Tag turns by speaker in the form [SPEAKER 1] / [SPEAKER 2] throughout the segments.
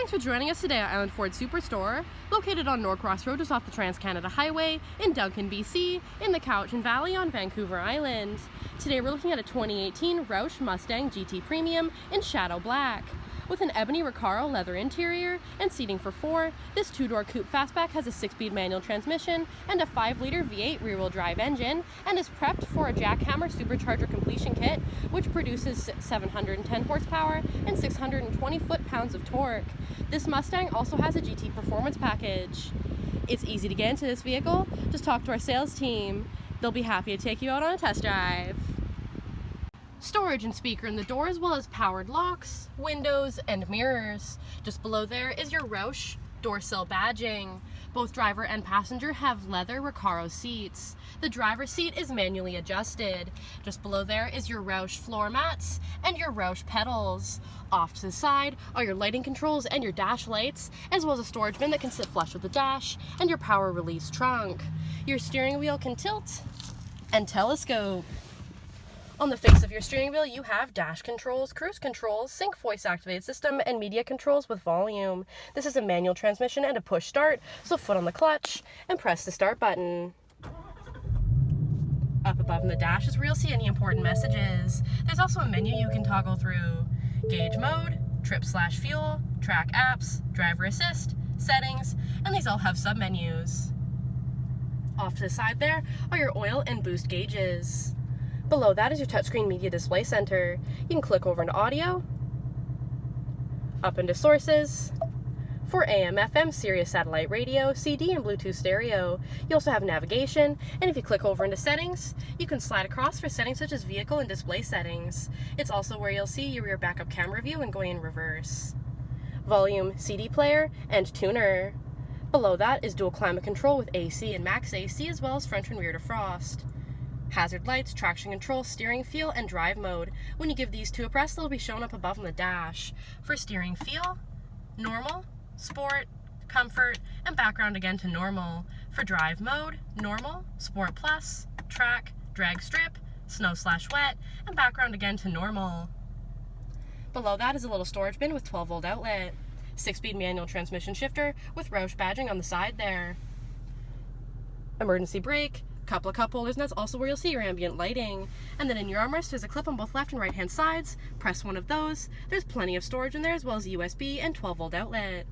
[SPEAKER 1] Thanks for joining us today at Island Ford Superstore, located on Norcross Road just off the Trans-Canada Highway in Duncan, BC, in the Cowichan Valley on Vancouver Island. Today we're looking at a 2018 Roush Mustang GT Premium in Shadow Black. With an ebony Recaro leather interior and seating for 4, this 2-door coupe fastback has a 6-speed manual transmission and a 5-liter V8 rear-wheel drive engine, and is prepped for a JackHammer SuperCharger completion kit, which produces 710 horsepower and 620 foot-pounds of torque. This Mustang also has a GT Performance package. It's easy to get into this vehicle. Just talk to our sales team. They'll be happy to take you out on a test drive. Storage and speaker in the door, as well as powered locks, windows, and mirrors. Just below there is your Roush door sill badging. Both driver and passenger have leather Recaro seats. The driver's seat is manually adjusted. Just below there is your Roush floor mats and your Roush pedals. Off to the side are your lighting controls and your dash lights, as well as a storage bin that can sit flush with the dash, and your power release trunk. Your steering wheel can tilt and telescope. On the face of your steering wheel, you have dash controls, cruise controls, sync voice activated system, and media controls with volume. This is a manual transmission and a push start, so foot on the clutch and press the start button. Up above in the dash is where you'll see any important messages. There's also a menu you can toggle through: gauge mode, trip/fuel, track apps, driver assist, settings, and these all have sub-menus. Off to the side there are your oil and boost gauges. Below that is your touchscreen media display center. You can click over into audio, up into sources, for AM, FM, Sirius satellite radio, CD, and Bluetooth stereo. You also have navigation, and if you click over into settings, you can slide across for settings such as vehicle and display settings. It's also where you'll see your rear backup camera view and going in reverse. Volume, CD player, and tuner. Below that is dual climate control with AC and max AC, as well as front and rear defrost. Hazard lights, traction control, steering feel, and drive mode. When you give these two a press, they'll be shown up above on the dash. For steering feel, normal, sport, comfort, and background again to normal. For drive mode, normal, sport plus, track, drag strip, snow/wet, and background again to normal. Below that is a little storage bin with 12-volt outlet. 6-speed manual transmission shifter with Roush badging on the side there. Emergency brake, couple of cup holders, and that's also where you'll see your ambient lighting. And then in your armrest, there's a clip on both left and right hand sides. Press one of those. There's plenty of storage in there, as well as a USB and 12-volt outlet.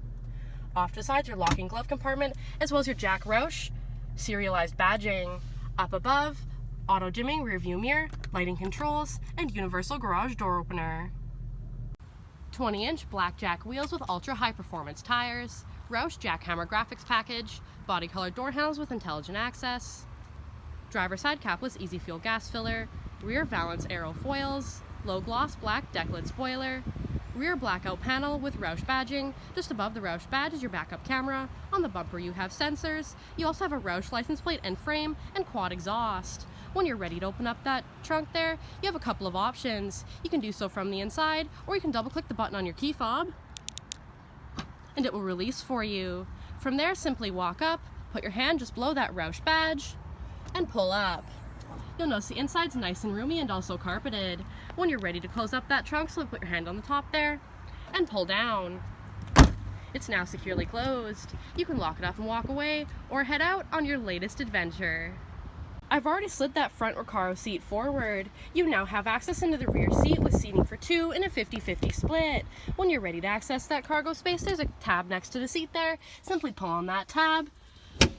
[SPEAKER 1] Off to the side, your locking glove compartment, as well as your Jack Roush serialized badging. Up above, auto dimming rear view mirror, lighting controls, and universal garage door opener. 20-inch BlackJack wheels with ultra high performance tires, Roush JackHammer graphics package, body colored door handles with intelligent access, driver side capless easy fuel gas filler, rear valance Aero foils, low gloss black decklid spoiler, rear blackout panel with Roush badging. Just above the Roush badge is your backup camera. On the bumper you have sensors. You also have a Roush license plate and frame, and quad exhaust. When you're ready to open up that trunk there, you have a couple of options. You can do so from the inside, or you can double click the button on your key fob and it will release for you. From there, simply walk up, put your hand just below that Roush badge, and pull up. You'll notice the inside's nice and roomy and also carpeted. When you're ready to close up that trunk, so put your hand on the top there and pull down. It's now securely closed. You can lock it up and walk away, or head out on your latest adventure. I've already slid that front Recaro seat forward. You now have access into the rear seat with seating for 2 in a 50-50 split. When you're ready to access that cargo space, there's a tab next to the seat there. Simply pull on that tab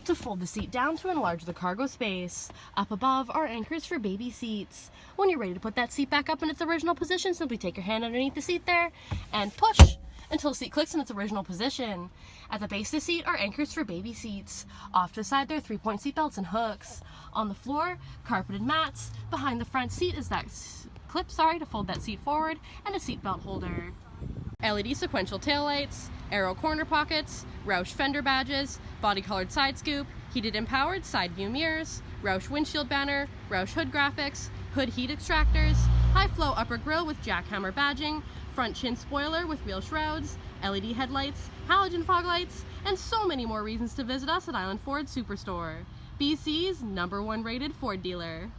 [SPEAKER 1] to fold the seat down to enlarge the cargo space. Up above are anchors for baby seats. When you're ready to put that seat back up in its original position, simply take your hand underneath the seat there and push until the seat clicks in its original position. At the base of the seat are anchors for baby seats. Off to the side there are 3-point seat belts and hooks. On the floor, carpeted mats. Behind the front seat is that clip, to fold that seat forward, and a seat belt holder. LED sequential taillights, Aero corner pockets, Roush fender badges, body colored side scoop, heated and powered side view mirrors, Roush windshield banner, Roush hood graphics, hood heat extractors, high flow upper grille with JackHammer badging, front chin spoiler with real shrouds, LED headlights, halogen fog lights, and so many more reasons to visit us at Island Ford Superstore, BC's #1 rated Ford dealer.